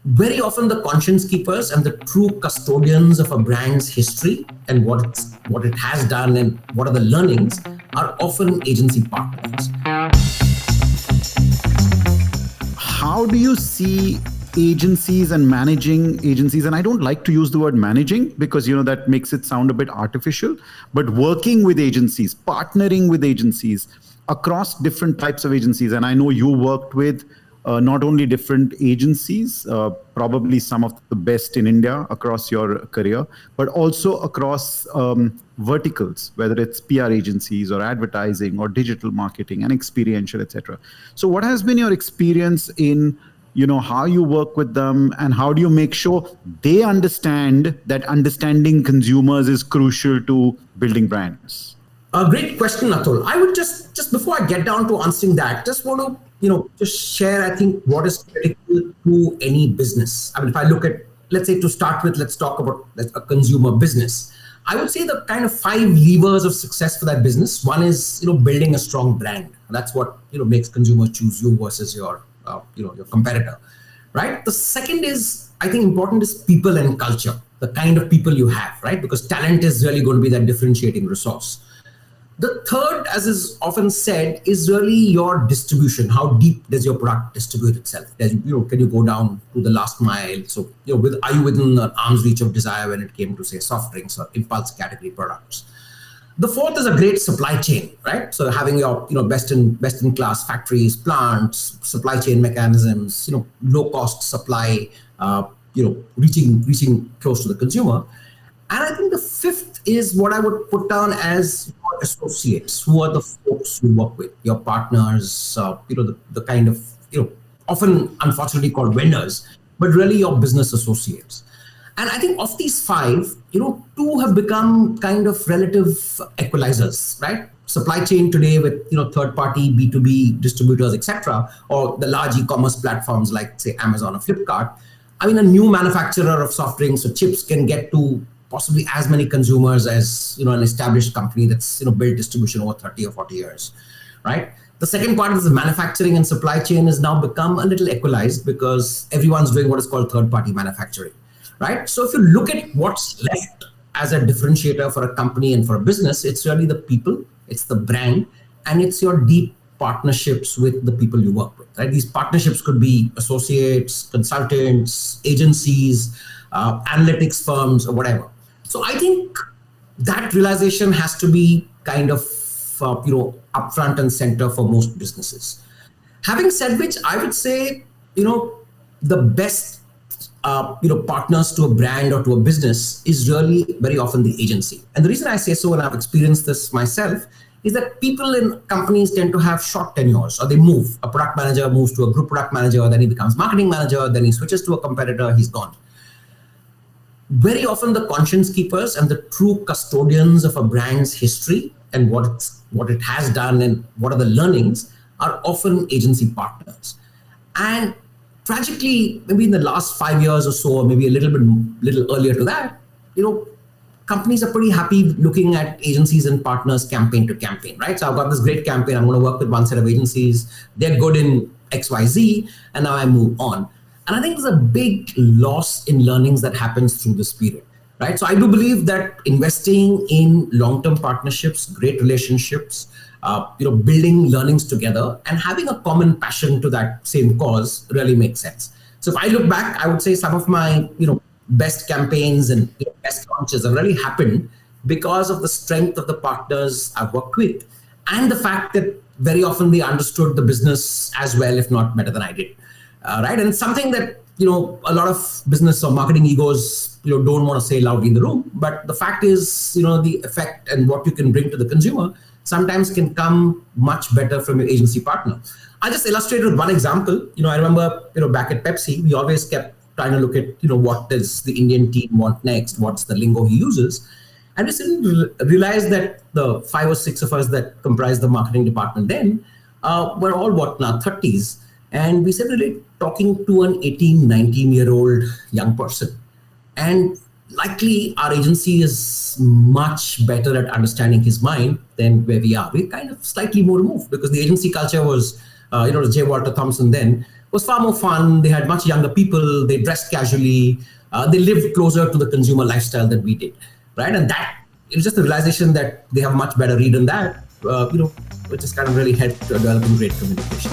very often the conscience keepers and the true custodians of a brand's history and what it has done and what are the learnings are often agency partners. How do you see agencies and managing agencies? And I don't like to use the word managing because, that makes it sound a bit artificial, but working with agencies, partnering with agencies across different types of agencies. And I know you worked with not only different agencies, probably some of the best in India across your career, but also across verticals, whether it's PR agencies or advertising or digital marketing and experiential, etc. So what has been your experience in how you work with them, and how do you make sure they understand that understanding consumers is crucial to building brands? A great question, Atul. I would just before I get down to answering that, just want to just share, I think, what is critical to any business. I mean, if I look at, let's say to start with, let's talk about a consumer business. I would say the kind of 5 levers of success for that business. One is, building a strong brand. That's what, makes consumers choose you versus your competitor, right? The second is, I think important is people and culture, the kind of people you have, right? Because talent is really going to be that differentiating resource. The third, as is often said, is really your distribution. How deep does your product distribute itself? Can you go down to the last mile? So, are you within an arm's reach of desire when it came to, say, soft drinks or impulse category products? The fourth is a great supply chain, right? So having your, best in class factories, plants, supply chain mechanisms, low cost supply, reaching close to the consumer. And I think the fifth is what I would put down as your associates, who are the folks you work with, your partners, the kind of, often unfortunately called vendors, but really your business associates. And I think of these 5, 2 have become kind of relative equalizers, right? Supply chain today with, third-party B2B distributors, etc., or the large e-commerce platforms like, say, Amazon or Flipkart. I mean, a new manufacturer of soft drinks or chips can get to possibly as many consumers as, an established company that's, built distribution over 30 or 40 years, right? The second part is the manufacturing and supply chain has now become a little equalized because everyone's doing what is called third-party manufacturing. Right? So if you look at what's left as a differentiator for a company and for a business, it's really the people, it's the brand, and it's your deep partnerships with the people you work with. Right? These partnerships could be associates, consultants, agencies, analytics firms, or whatever. So I think that realization has to be kind of upfront and center for most businesses. Having said which, I would say the best partners to a brand or to a business is really very often the agency. And the reason I say so, and I've experienced this myself, is that people in companies tend to have short tenures, or they move. A product manager moves to a group product manager, then he becomes marketing manager, then he switches to a competitor, he's gone. Very often the conscience keepers and the true custodians of a brand's history and what it has done and what are the learnings are often agency partners. And tragically, maybe in the last 5 years or so, or maybe a little earlier to that, companies are pretty happy looking at agencies and partners campaign to campaign, right? So I've got this great campaign. I'm going to work with one set of agencies. They're good in XYZ, and now I move on. And I think there's a big loss in learnings that happens through this period, right? So I do believe that investing in long-term partnerships, great relationships, building learnings together and having a common passion to that same cause really makes sense. So if I look back, I would say some of my, best campaigns and best launches have really happened because of the strength of the partners I've worked with and the fact that very often they understood the business as well, if not better than I did, right? And it's something that, a lot of business or marketing egos, don't want to say loudly in the room, but the fact is, the effect and what you can bring to the consumer sometimes can come much better from your agency partner. I just illustrated with one example. I remember, back at Pepsi, we always kept trying to look at, what does the Indian team want next? What's the lingo he uses? And we suddenly realized that the 5 or 6 of us that comprised the marketing department then were all now 30s. And we said really talking to an 18, 19-year-old young person. And likely our agency is much better at understanding his mind than where we are. We're kind of slightly more removed because the agency culture was, J. Walter Thompson then was far more fun. They had much younger people. They dressed casually. They lived closer to the consumer lifestyle than we did, right? And that it was just the realization that they have a much better read on that, which has kind of really helped developing great communication.